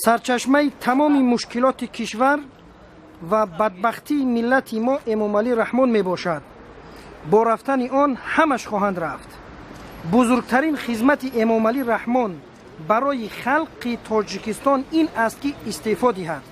سرچشمه تمام مشکلات کشور و بدبختی ملت ما امام علی رحمان می باشد. با رفتن آن همش خواهند رفت. بزرگترین خدمت امام علی رحمان برای خلق تاجیکستان این است که استعفا دهد.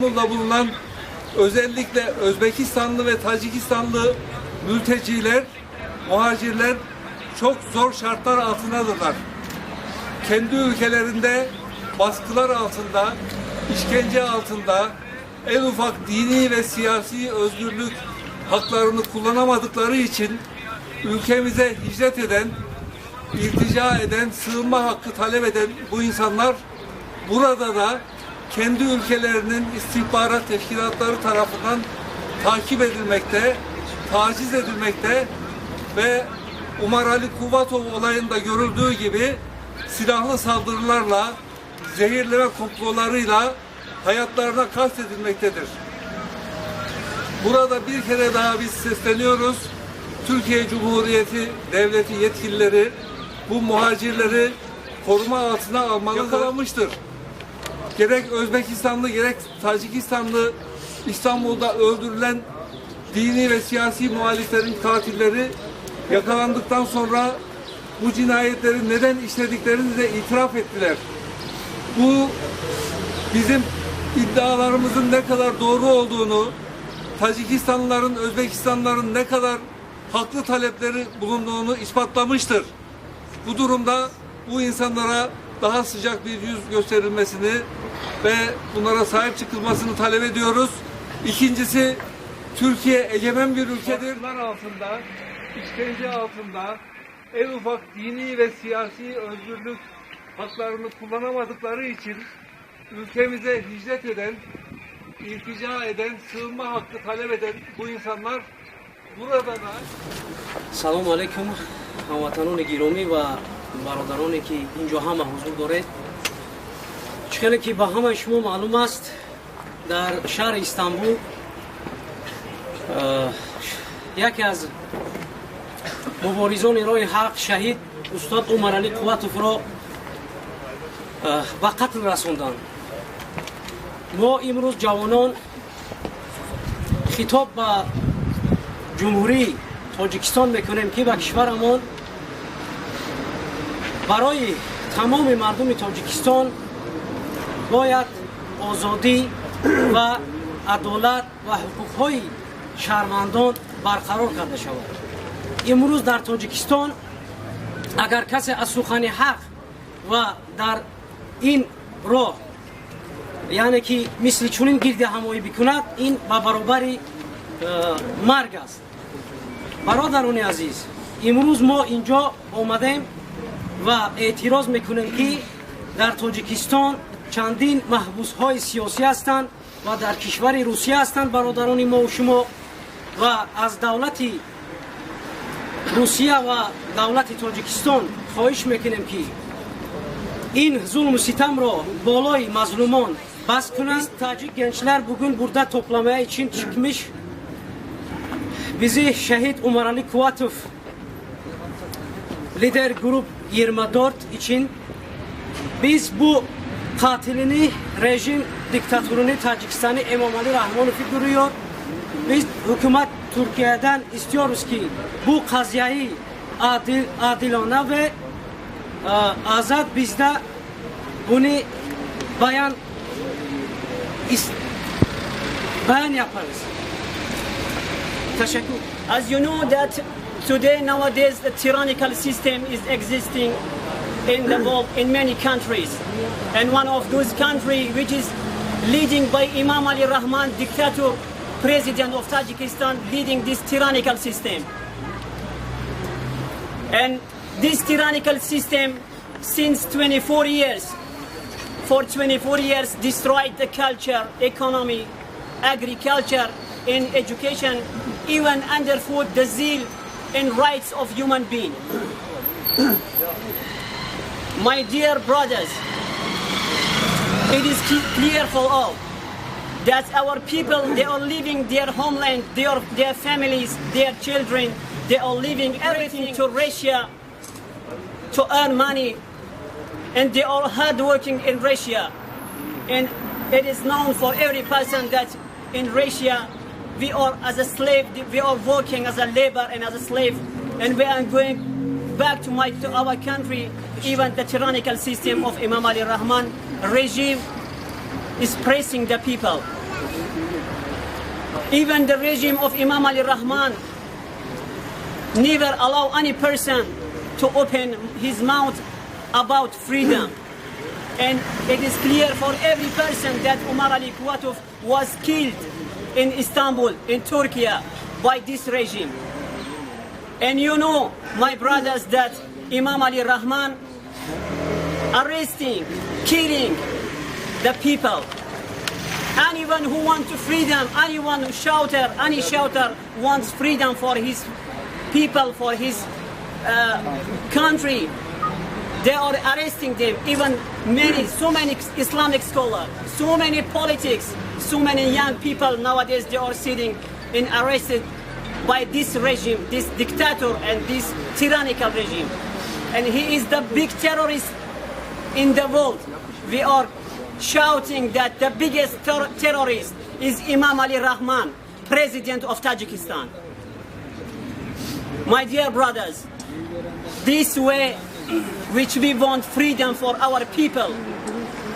İstanbul'da bulunan özellikle Özbekistanlı ve Tacikistanlı mülteciler, muhacirler çok zor şartlar altındadırlar. Kendi ülkelerinde baskılar altında, işkence altında, en ufak dini ve siyasi özgürlük haklarını kullanamadıkları için ülkemize hicret eden, iltica eden, sığınma hakkı talep eden bu insanlar burada da kendi ülkelerinin istihbarat teşkilatları tarafından takip edilmekte, taciz edilmekte ve Umar Ali Kubatov olayında görüldüğü gibi silahlı saldırılarla, zehirleme komplolarıyla hayatlarına kastedilmektedir. Burada bir kere daha biz sesleniyoruz. Türkiye Cumhuriyeti Devleti yetkilileri bu muhacirleri koruma altına almalı, yakalanmıştır. Gerek Özbekistanlı gerek Tacikistanlı İstanbul'da öldürülen dini ve siyasi muhaliflerin katilleri yakalandıktan sonra bu cinayetleri neden işlediklerini de itiraf ettiler. Bu bizim iddialarımızın ne kadar doğru olduğunu, Tacikistanlıların, Özbekistanlıların ne kadar haklı talepleri bulunduğunu ispatlamıştır. Bu durumda bu insanlara daha sıcak bir yüz gösterilmesini ve bunlara sahip çıkılmasını talep ediyoruz. İkincisi, Türkiye egemen bir ülkedir. Baskılar altında, işkence altında, en ufak dini ve siyasi özgürlük haklarını kullanamadıkları için ülkemize hicret eden, iltica eden, sığınma hakkı talep eden bu insanlar burada da... سلام علیکم هموطنان گرامی و برادرانی که اینجا همه حضور دارید. چون که به همه شما معلوم است در شهر استانبول یکی از مبارزان راه حق شهید استاد عمر علی قواتوف را به قتل رساندند. ما امروز جوانان خطاب به جمهوری تاجیکستان میکنیم که به کشورمان برای تمام مردم تاجیکستان باید آزادی و عدالت و حقوقهای شهروندان برقرار کرده شود. امروز در تاجیکستان اگر کسی از سخن حق و در این راه یعنی که مثل چنین گرد همایی بکند این به برابر مرگ است. برادران عزیز، امروز ما اینجا آمدیم و اعتراض میکنیم که در تاجیکستان چندین محبوس های سیاسی هستند و در کشور روسیه هستند برادران ما و شما و از دولت روسیه و دولت تاجیکستان خواهش میکنیم که این ظلم و ستم را بالای مظلومان bas کنند. Tacik gençler bugün burada toplamaya için çıkmış. Bizi şehit Umar Ali Kuvatov lider grup 24 için biz bu katilini, rejim diktatörünü Tacikistan'ı İmam Ali Rahmonov'u duruyor. Biz hükümet Türkiye'den istiyoruz ki bu kazayı adilane ve azat bizde bunu beyan yaparız. Teşekkür. As you know that today nowadays the tyrannical system is existing in the world in many countries, and one of those countries which is leading by Imam Ali Rahman, dictator, president of Tajikistan, leading this tyrannical system. And this tyrannical system since 24 years, for 24 years destroyed the culture, economy, agriculture, in education, even underfoot the zeal and rights of human beings. My dear brothers, it is clear for all that our people, they are leaving their homeland, their families, their children, they are leaving everything to Russia to earn money, and they are hardworking in Russia. And it is known for every person that in Russia we are as a slave, we are working as a labor and as a slave, and we are going back to our country. Even the tyrannical system of Imam Ali Rahman regime is pressing the people. Even the regime of Imam Ali Rahman never allow any person to open his mouth about freedom. And it is clear for every person that Umar Ali Kuwatov was killed in Istanbul, in Turkey, by this regime. And you know, my brothers, that Imam Ali Rahman arresting, killing the people. Anyone who wants freedom, anyone who shouter, any shouter wants freedom for his people, for his country. They are arresting them. Even so many Islamic scholars, so many politics, so many young people nowadays, they are sitting and arrested by this regime, this dictator and this tyrannical regime. And he is the big terrorist in the world. We are shouting that the biggest terrorist is Imam Ali Rahman, president of Tajikistan. My dear brothers, this way which we want freedom for our people,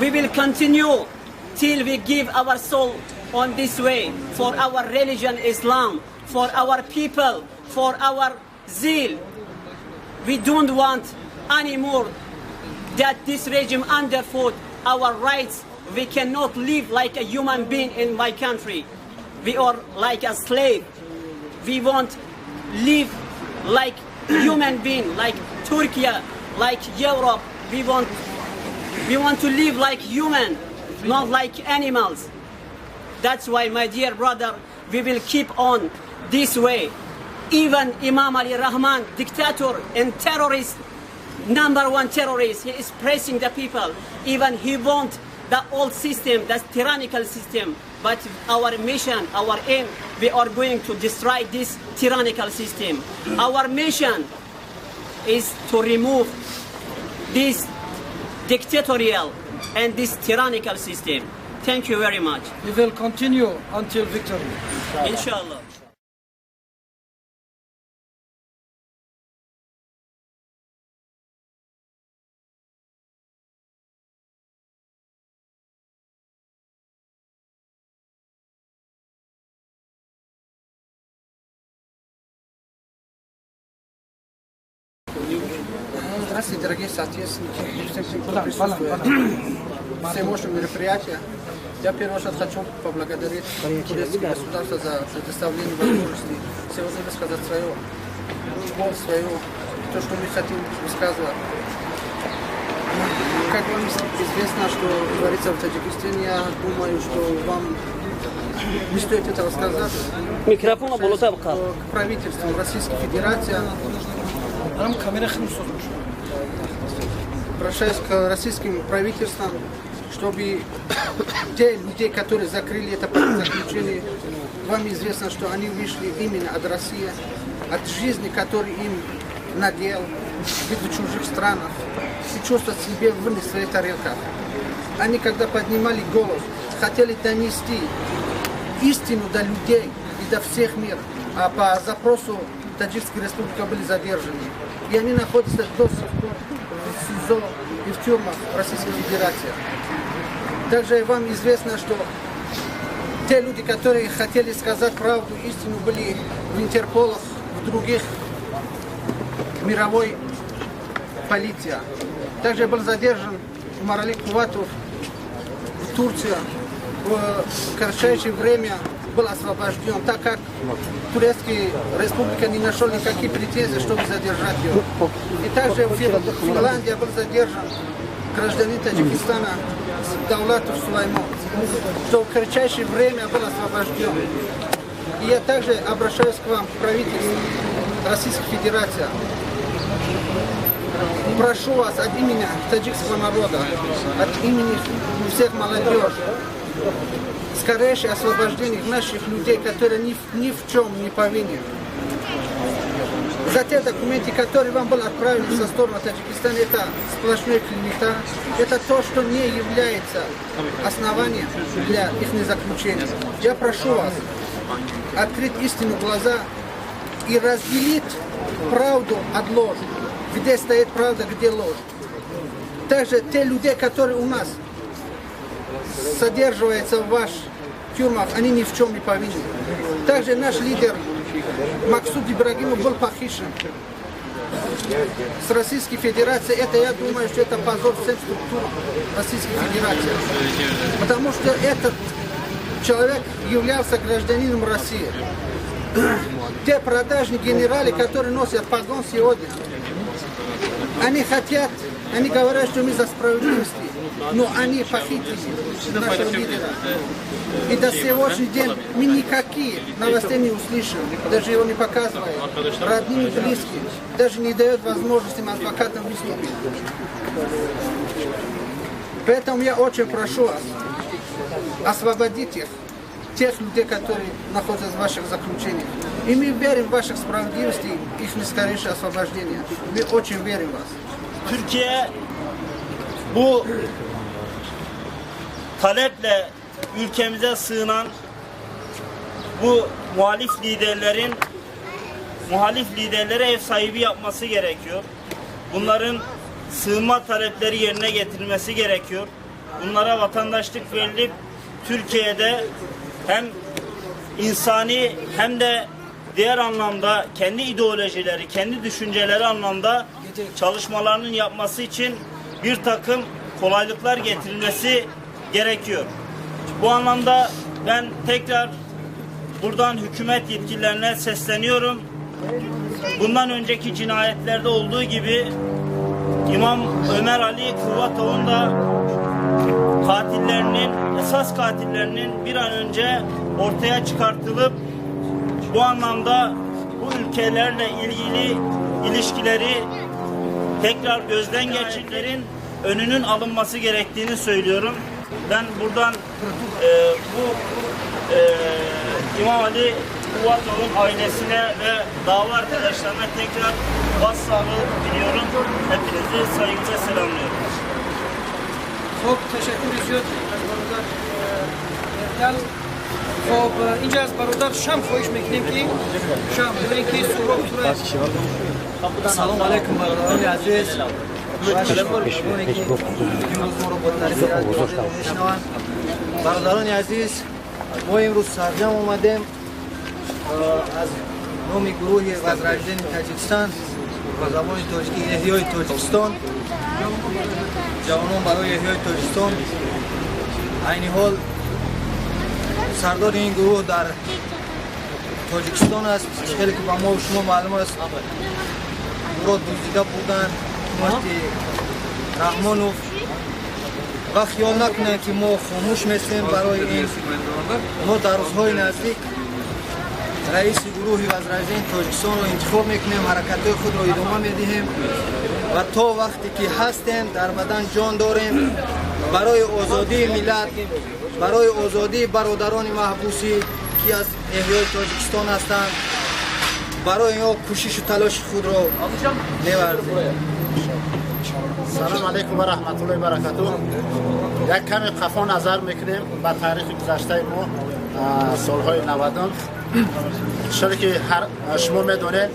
we will continue till we give our soul on this way for our religion Islam, for our people, for our zeal. We don't want anymore that this regime underfoot our rights. We cannot live like a human being in my country. We are like a slave. We want live like human being, like Turkey, like Europe. We want to live like human, not like animals. That's why, my dear brother, we will keep on this way. Even Imam Ali Rahman, dictator and terrorist, #1 terrorist, he is pressing the people. Even he wants the old system, the tyrannical system. But our mission, our aim, we are going to destroy this tyrannical system. Our mission is to remove this dictatorial and this tyrannical system. Thank you very much. We will continue until victory. Inshallah. Здравствуйте, дорогие соотечественники, всем, кто присутствует на всем вашем мероприятии. Я в первую очередь хочу поблагодарить турецкое государство за предоставление возможности сегодня высказать свою любовь, то, что мы хотим высказывать. Как вам известно, что творится в Таджикистане, я думаю, что вам не стоит этого сказать. Микрофон к правительству Российской Федерации. Обращаюсь к российским правительствам, чтобы те люди, которые закрыли это заключение, вам известно, что они вышли именно от России, от жизни, которую им надел в чужих странах, и чувствовать себя в своих тарелках. Они, когда поднимали голос, хотели донести истину до людей и до всех мира, а по запросу Таджикской республики были задержаны. И они находятся до сих пор в СИЗО и в тюрьмах Российской Федерации. Также вам известно, что те люди, которые хотели сказать правду, истину, были в Интерполах, в других мировой полиции. Также был задержан Умар Али Куватов в Турции. В кратчайшее время был освобожден, так как Турецкая республика не нашла никаких претензий, чтобы задержать его. И также в Финляндии был задержан гражданин Таджикистана Даулатов Сулаймон, что в кратчайшее время был освобожден. И я также обращаюсь к вам, правительству Российской Федерации. Прошу вас от имени таджикского народа, от имени всех молодежи, скорейшее освобождение наших людей, которые ни в чем не повинны. За те документы, которые вам были отправлены со стороны Таджикистана, это сплошная клевета, это то, что не является основанием для их заключения. Я прошу вас открыть истину глаза и разделить правду от ложи. Где стоит правда, где ложь. Также те люди, которые у нас содерживаются в ваших тюрьмах, они ни в чем не повинны. Также наш лидер Максут Ибрагимов был похищен с Российской Федерации. Это, я думаю, что это позор всем структурам Российской Федерации. Потому что этот человек являлся гражданином России. Те продажные генералы, которые носят погон сегодня, они хотят, они говорят, что мы за справедливость, но они похитили нашего лидера. И до сегодняшнего дня мы никакие новостей не услышим, даже его не показывают. Родные, близкие, даже не дают возможности адвокатам выступить. Поэтому я очень прошу вас освободить их, тех людей, которые находятся в ваших заключениях. И мы верим в ваших справедливости, их скорейшее освобождение. Мы очень верим в вас. Türkiye bu taleple ülkemize sığınan bu muhalif liderlere ev sahibi yapması gerekiyor. Bunların sığınma talepleri yerine getirilmesi gerekiyor. Bunlara vatandaşlık verilip Türkiye'de hem insani hem de diğer anlamda kendi ideolojileri, kendi düşünceleri anlamda çalışmalarının yapması için bir takım kolaylıklar getirilmesi gerekiyor. Bu anlamda ben tekrar buradan hükümet yetkililerine sesleniyorum. Bundan önceki cinayetlerde olduğu gibi İmam Ömer Ali Kırvatov'un da esas katillerinin bir an önce ortaya çıkartılıp bu anlamda bu ülkelerle ilgili ilişkileri tekrar gözden geçirenlerin önünün alınması gerektiğini söylüyorum. Ben buradan bu İmam Ali Kırvatov'un ailesine ve dava arkadaşlarına tekrar başsağlığı diliyorum. Hepinizi saygıyla selamlıyorum. خب تشکر زیاد از برادر افضل. خب اینجا از برادر شم خواهش میکنیم که شم ببینید که سوراخ سلام علیکم برادران عزیز برادران عزیز ما امروز سرجم اومدیم از نام گروه وزرایدین تاجیکستان و زبان تاجیکی احیای تاجیکستان جوانان برای احیای تاجیکستان عین حال سردار این گروه در تاجیکستان است. خیلی که با ما و شما معلوم است مراد دزدیده بودن حکومت رحمانوف و خیال نکنند که ما خاموش میستیم برای این. ما در روزهای نزدیک رئیس گروه وزرایدین تاجیکستان را انتخاب میکنیم، حرکت خود را ادامه میدهیم و تا وقتی که هستیم در بدن جان داریم برای آزادی ملت، برای آزادی برادران محبوسی که از احیای تاجیکستان هستند، برای این کوشش و تلاش خود را می‌ورزیم. سلام علیکم و رحمت الله و برکاته. یک کمی قفا نظر میکنیم به تاریخ گذشته ما سالهای 90. چرا که شما میدونید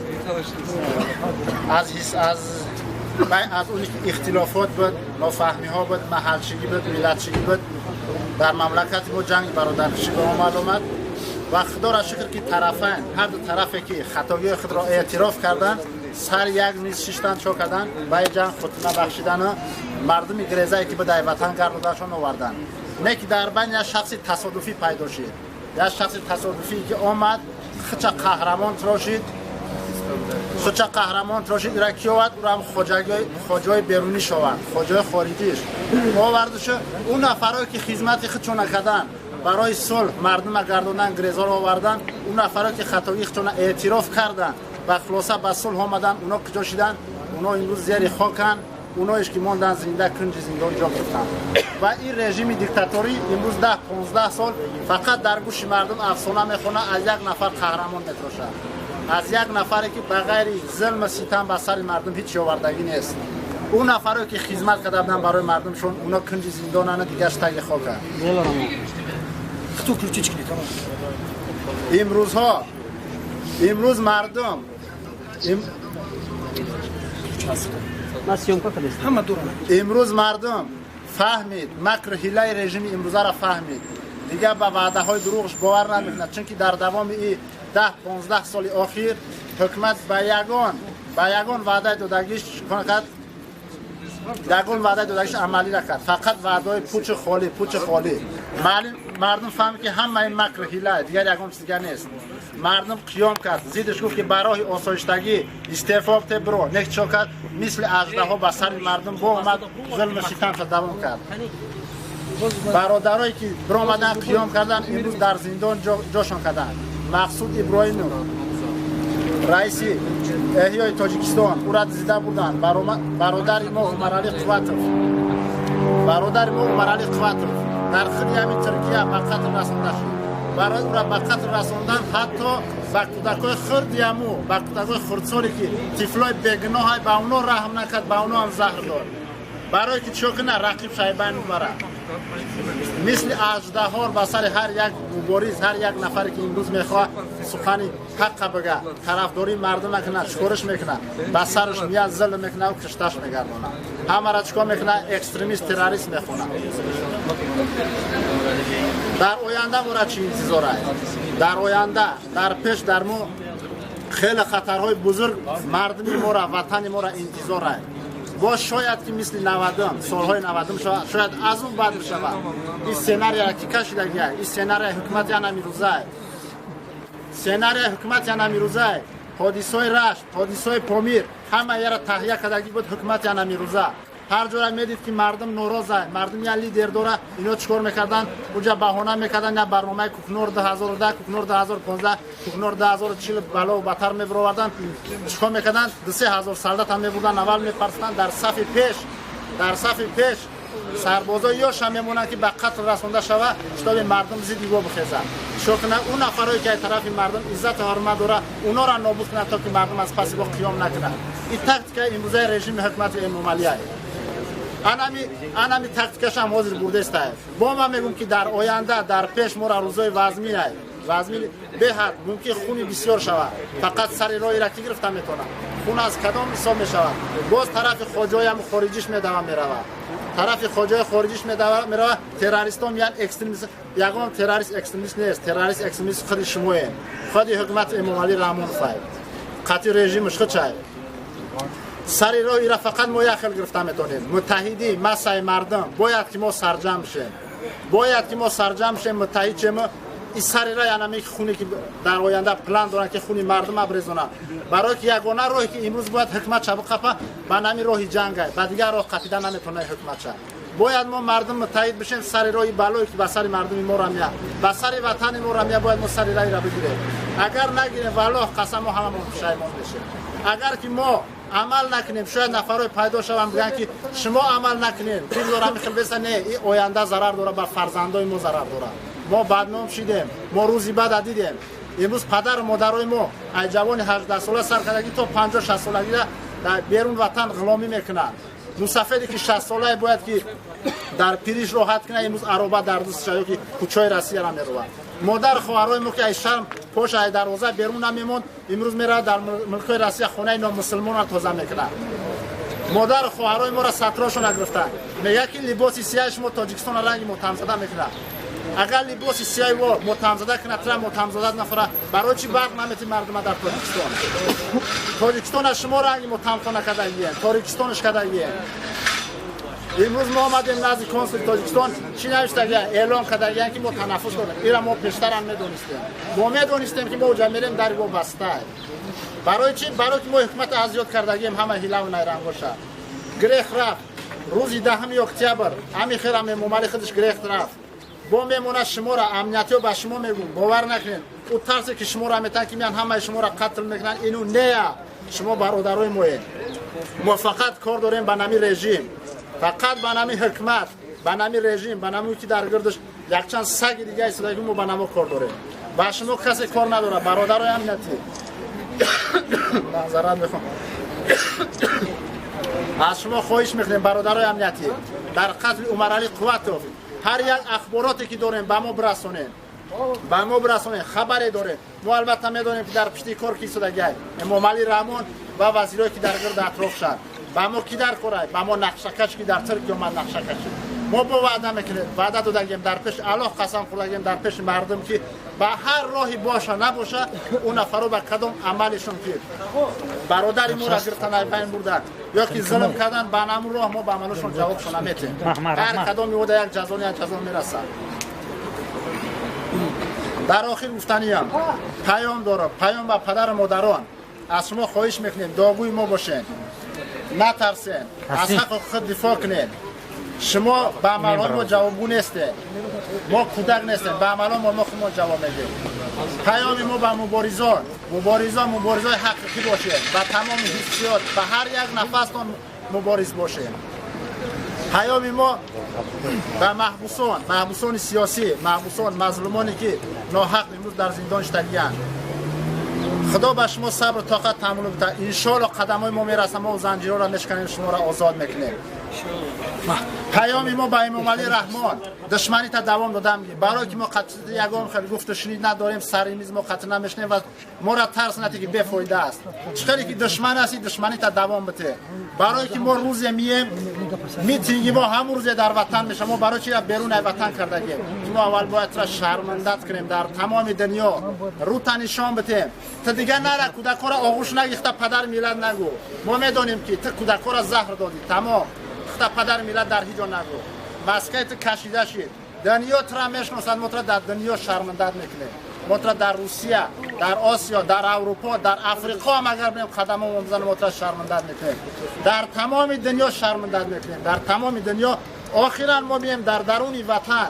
از اون اختلافات بود، نافهمی ها بود، محلچگی بود، ملتچگی بود، در مملکت ما جنگ برادرکشی به آمد آمد و خدا را شکر که طرفین، هر دو طرفی که خطاگی خود را اعتراف کردن، سر یک میز شیشتن چو کردن و جنگ خاتمه بخشیدن مردم گریزایی که به در وطن گرداندشان آوردن. نه که در بین یک شخص تصادفی پیدا شد، یک شخص تصادفی که آمد خچ قهرمان تراشید، خچ قهرمان تراشید را کی آورد؟ او هم خواجای بیرونی شوند، خواجای خارجیش آوردش. اون نفرایی که خدمت خودشون کردن برای صلح مردم گرداندن، گریزا را آوردن، اون نفرایی که خطایی خودشون اعتراف کردن و خلاصه به صلح آمدن، اونا کجا شدن؟ اونا امروز زیر خاکن، اونایش که ماندن زنده کنج زندان جا گرفتن. و این رژیم دیکتاتوری امروز 10-15 سال فقط در گوش مردم افسانه میخونه، از یک نفر قهرمان میتراشه، از یک نفری که بغیر ظلم و ستم به سر مردم هیچ آوردگی نیست. اون نفرایی که خدمت کردن برای مردمشون، اونا کنج زندانن دیگه تگ خاکن. امروز مردم امروز مردم فهمید، مکر هیله رژیم امروزه را فهمید دیگه به وعده های دروغش باور نمیکنه، چون که در دوام این 10-15 سال اخیر حکومت به یگان وعده دادگیش عملی نکرد. فقط وعده پوچ خالی. مردم فهمید که همه این مکر حیله دیگر یگان چیز دیگر نیست. مردم قیام کرد، زیدش گفت که برای آسایشتگی استعفا بده برو، نک چو کرد مثل اژدها به سر مردم با اومد ظلم ستم دوام کرد. برادرایی که برو اومدن قیام کردن امروز در زندان جاشون کردن. مقصود ابراهیمی رئیس احیای تاجیکستان او را دیده بودن. برادر ما عمر علی قواتوف در خیلی همین ترکیه به قتل رسانده شد. برای او را به قتل رساندن حتی به کودکای خردیمو، به کودکای خردسالی که طفلای بیگناه به اونا رحم نکرد، به اونا هم زهر داد. برای که چوکنه رقیب شایبان ببره. مثل اژدها به سر هر یک مبارز، هر یک نفری که امروز میخواد سخن حق بگه، طرفداری مردم میکنه، شورش میکنه، به سرش میاد ظلم میکنه و کشتش میگردونه. همه را چیکار میکنه؟ اکستریمیست، تروریست میخونه. در آینده ما را چی انتظار است؟ در آینده، در پیش در ما خیلی خطرهای بزرگ مردم ما را، وطن ما را انتظار است. با شاید که مثل 90 سالهای 90 شاید از اون بعد بشه. این سناریو را که کشیده گیه، این سناریو حکومت یا نمیروزه، حادثه‌های رشت، حادثه‌های پامیر همه یه را تهیه کردگی بود حکومت یا نمیروزه. هر جا میدید که مردم ناراضه، مردم یا لیدر داره، اینا چیکار میکردن؟ اونجا بهانه میکردن یا برنامه کوکنور 2010 کوکنور 2015 کوکنور 2040 بالا و بدتر میبروردن. چیکار میکردن؟ 3000 سالدات هم میبردن، اول میپرسیدن در صف پیش سربازا یا میمونن که به قتل رسانده شوه شتاب مردم زیدی و بخیزه. شکنه اون نفرایی که طرف مردم عزت و حرمت داره اونا را نابود کنه تا که مردم از پس با قیام نکنه. این تاکتیک امروزه رژیم حکومت امام علیه. انمی تاکتیکش هم حاضر بوده است. با ما میگم که در آینده در پیش ما را روزای وزمین به حد ممکن خونی بسیار شود. فقط سر راهی را که گرفته میتونه خون از کدام حساب میشود. باز طرف خواجای هم خارجیش میدوام میرود. طرف خواجای خارجیش میرود. تروریستان میان اکستریمیست، یگان تروریست اکستریمیست نیست. تروریست اکستریمیست خود شما خود حکومت امام علی رحمان فاید قطعی رژیمش خود چای سر راهی را فقط ما یک خل گرفته میتونیم. متحدی مسای مردم باید که ما سرجم شیم. متحد شیم. این سر راه یعنی خونی که در آینده پلان دارن که خونی مردم ابرزونه. برای که یگانه راهی که امروز باید حکومت شب قفا با نمی راهی جنگ است. بعد دیگه راه قطعا نمیتونه حکومت شه. باید ما مردم متحد بشیم. سر راهی بالایی که به سر مردم ما را میاد، به سر وطن ما را میاد، باید ما سر راهی را بگیریم. اگر نگیریم والله قسم ما هممون پشیمان بشیم. اگر که ما عمل نکنیم شاید نفرای پیدا شوند بگن که شما عمل نکنین چیز داره میخوام بسن نه این آینده ضرر داره، به فرزندای ما ضرر داره. ما بدنام شدیم، ما روزی بعد دیدیم. امروز پدر و مادرای ما از جوان 18 ساله سر کردگی تا 50 60 سالگی در بیرون وطن غلامی میکنن. مسافری که 60 ساله باید که در پیریش راحت کنه، امروز عربه در دوست شده که کوچای روسیه را میروه. مادر خواهرای ما که از شرم پوش از دروازه بیرون نمیموند، امروز میره در ملک روسیه خونه نامسلمان را تازه میکنه. مادر خواهرای ما را سطراشون نگرفتن. میگه که لباس سیاه شما تاجیکستان رنگ متهم زده میکنه. اگر لباس سیاه و متهم زده کنه تر متهم زده نفره برای چی برق نمیتی مردم در تاجیکستان از شما رنگ متهم کنه کداییه تاجیکستانش کداییه. امروز ما آمدیم نزد کنسول تاجیکستان چی نوشته اعلام کردن که ما تنفس کنیم. اینا ما پیشتر هم میدونستیم که ما اونجا میریم در با بسته. برای چی؟ برای که ما حکومت ازیاد کردگیم همه هیله و نیرنگ باشه. گریخ رفت روز 10 اکتبر همین خیر هم ممالی خودش گریخ رفت. با میمونه شما را امنیتی و به شما میگم باور نکنین. او ترسی که شما را میتن که میان همه شما را قتل میکنن اینو نه. شما برادرای ما فقط کار داریم به نامی رژیم، فقط به نامی حکومت، به نامی رژیم، به نامی که در گردش یک چند سگ دیگه ایستادگی ما به نامی کار داریم. با شما کسی کار نداره. برادرای امنیتی معذرت میخوام از شما خواهش میکنیم برادرای امنیتی در قتل عمر علی قواتوف هر یک اخباراتی که داریم به ما برسونین. خبری داره. ما البته میدونیم که در پشتی کار کی ایستادگی امام علی رحمان و وزیرایی که در گرد اطراف شد. با ما کی در کاره؟ با ما نقشه کش که در ترکیه من نقشه کشید. ما با وعده میکنیم، وعده دادیم در پیش الله قسم خوردیم در پیش مردم که به هر راهی باشه نباشه اون نفر رو به کدام عملشون که برادری ما را گرفتن بین بردن یا که ظلم کردن به همون راه ما به عملشون جوابشون نمیدیم. هر کدام میوده یک جزا میرسه. در آخر گفتنیم پیام دارم، پیام به پدر مادران از شما خواهش میکنیم داغوی ما باشین، نترسین، از حق خود دفاع کنین. شما به عملان ما جوابگو نیستین، ما کودک نیستیم، به عملان ما خود جواب میدیم. پیام ما به مبارزای حقیقی باشین، به تمام حیثیات، به هر یک نفستان مبارز باشین. پیام ما به محبوسان سیاسی، محبوسان مظلومانی که ناحق امروز در زندان شدگی‌اند. خدا به شما صبر و طاقت تحمل بده. ان شاء الله قدم‌های ما میرسه، ما زنجیرها را میشکنیم، شما را آزاد میکنیم. پیام ما به امام علی رحمان دشمنی تا دوام دادم برای که ما قطع یگان خیلی گفت و شنید نداریم، سری نیز ما قطع نمیشنیم و ما را ترس نتی که بفایده است. چقدر که دشمن هستی دشمنی تا دوام بده، برای که ما روز میتینگی ما همون روز در وطن میشه، ما برای چی بیرون وطن کردگیم. ما اول باید را شرمندت کنیم، در تمام دنیا رو نشان بدیم تا دیگه نره کودک‌ها را آغوش نگیخته پدر میلاد نگو. ما میدونیم که تو کودک‌ها را زهر دادی، تمام پدر میلاد در هیچ جا نگو. مسکت کشیده شید، دنیا ترا میشناسد، ما ترا در دنیا شرمندت میکنیم. ما ترا در روسیه، در آسیا، در اروپا، در افریقا هم اگر بریم قدممون بزنیم ما ترا شرمندت میکنیم. در تمام دنیا شرمندت میکنیم، در تمام دنیا. آخرا ما میایم در درون وطن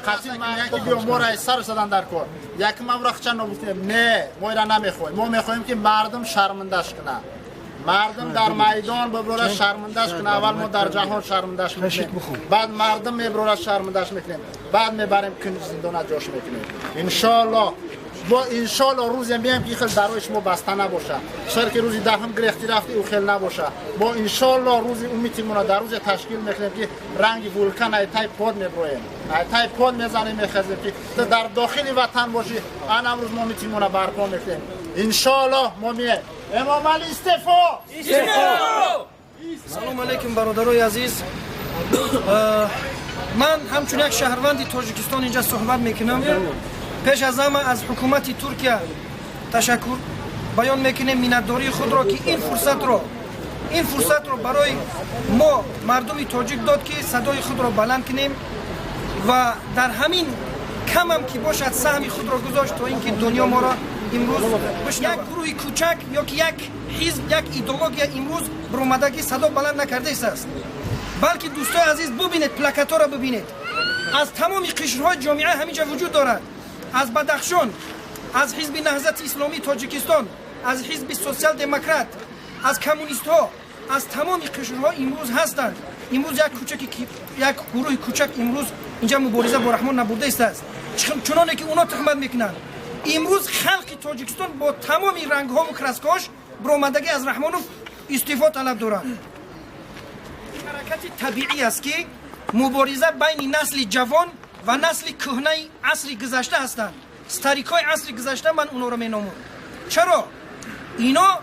قطعی یکی بیو ما را سر زدن در کار، یک ما را خچن نگفتیم نه ما را نمیخوایم. ما میخوایم که مردم شرمندش کنه، مردم در میدان ببره شرمندش کنه. اول ما در جهان شرمندش میکنیم، بعد مردم میبره شرمندش میکنیم، بعد میبریم کنج زندان جاش میکنیم. انشالله با انشالله روزی میایم که خیلی درویش ما بسته نباشه، شاید که روزی دهم گرفتی رفتی او خیلی نباشه. با انشالله روزی امیدمون در روز تشکیل میکنیم که رنگ ولکان ایتای پاد میبریم، ایتای پاد میزنیم، میخزیم که در داخل وطن باشی. آن امروز ما امیدمون برپا میکنیم. انشالله ما میایم. امام علی استعفا. سلام علیکم برادرای عزیز. من همچون یک شهروند تاجیکستان اینجا صحبت میکنم. پیش از همه از حکومت ترکیه تشکر بیان میکنیم، میnnتداری خود را که این فرصت رو برای ما مردم تاجیک داد که صدای خود را بلند کنیم و در همین کم هم که باشد سهم خود را گذاشت تا اینکه دنیا ما را امروز یک گروه کوچک یا که یک حزب یک ایدئولوژی امروز برآمدگی صدا بلند نکرده است. بلکه دوستای عزیز ببینید، پلاکت‌ها را ببینید، از تمام قشرهای جامعه همینجا وجود دارد. از بدخشان، از حزب نهضت اسلامی تاجیکستان، از حزب سوسیال دموکرات، از کمونیست ها، از تمام قشرها امروز هستند. امروز یک گروه کوچک امروز اینجا مبارزه با رحمان نبرده است. چنانه که اونا تهمت میکنند. امروز خلق تاجیکستان با تمام رنگ ها و کرسکاش برآمدگی از رحمانوف استعفا طلب دارند. حرکت طبیعی است که مبارزه بین نسل جوان و نسل کهنه عصر گذشته هستند. استاریکای عصر گذشته من اونا رو مینامم. چرا؟ اینا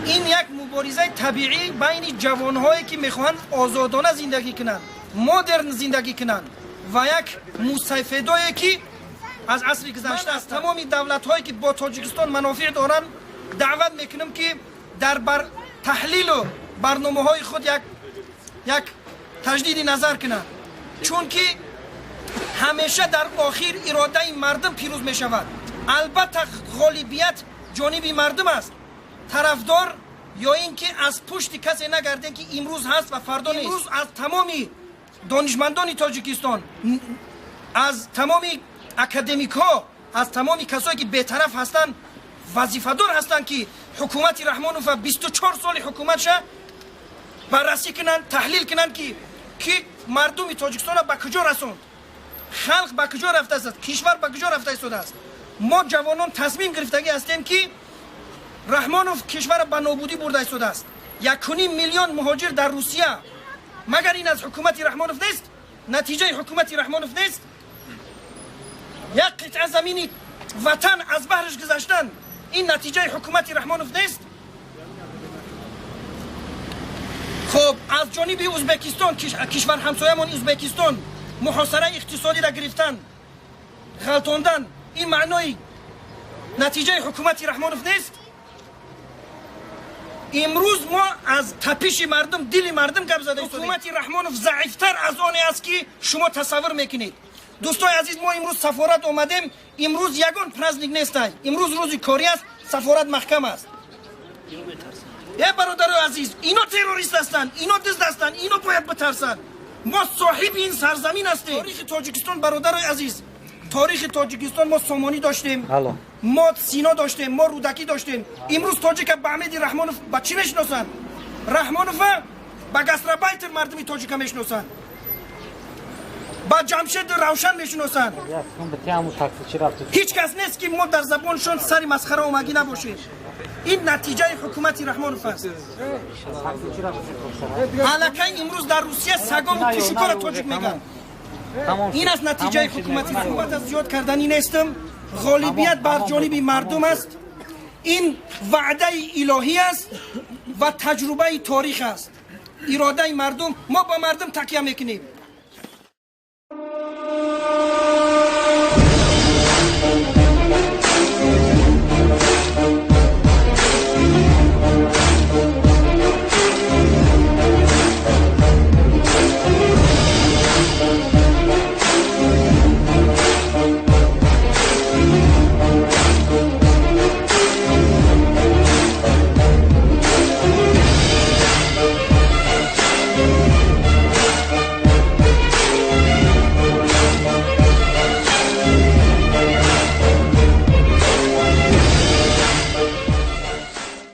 این یک مبارزه طبیعی بین جوانهایی که میخواهند آزادانه زندگی کنند، مدرن زندگی کنند و یک مستفیدایی که از عصر گذشته است. تمام دولت‌هایی که با تاجیکستان منافع دارند دعوت میکنم که در تحلیل و برنامه‌های خود یک تجدید نظر کنند، چون که همیشه در آخر اراده مردم پیروز می شود. البته غالبیت جانب مردم است، طرفدار یا اینکه از پشت کسی نگردن که امروز هست و فردا نیست. امروز از تمام دانشمندان تاجیکستان، از تمام اکادمیک‌ها، از تمام کسایی که بی‌طرف هستند وظیفه‌دار هستند که حکومت رحمانوف 24 سال حکومتش بررسی کنن، تحلیل کنن که مردم تاجیکستان را به کجا رسوند، خلق به کجا رفته است، کشور به کجا رفته است. ما جوانان تصمیم گرفتگی هستیم که رحمانوف کشور را به نابودی برده است. 1.5 میلیون مهاجر در روسیه، مگر این از حکومت رحمانوف نیست؟ نتیجه حکومت رحمانوف نیست؟ یک قطعه زمین وطن از بحرش گذاشتن، این نتیجه حکومت رحمانوف نیست؟ خب از جانب ازبکستان کشور همسایه‌مان ازبکستان محاصره اقتصادی را گرفتن، غلطاندن، این معنای نتیجه حکومت رحمانوف نیست؟ امروز ما از تپش مردم، دل مردم گپ زده. حکومت رحمانوف ضعیفتر از آن است که شما تصور میکنید. دوستای عزیز، ما امروز سفارت اومدیم. امروز یگان پرزنیک نیست، امروز روز کاری است. سفارت محکم است. ای برادرای عزیز، اینا تروریست هستند، اینا دزد هستند، اینا باید بترسن. ما صاحب این سرزمین هستیم. تاریخ تاجیکستان برادرای عزیز، تاریخ تاجیکستان ما سامانی داشتیم، ما سینا داشتیم، ما رودکی داشتیم. امروز تاجیک به احمدی رحمانوف با چی میشناسن؟ رحمانوف با گاستربایتر مردمی تاجیک میشناسن، با جمشید روشن میشناسن. هیچ کس نیست که ما در زبانشون سری مسخره اومگی نباشیم. این نتیجه حکومت رحمانوف است. الکی امروز در روسیه سگام و پیشکار تاجیک میگن. این از نتیجه حکومتی. صحبت از زیاد کردنی نیستم. غالبیت بر جانب مردم است. این وعده الهی است و تجربه تاریخ است. اراده مردم، ما با مردم تکیه میکنیم.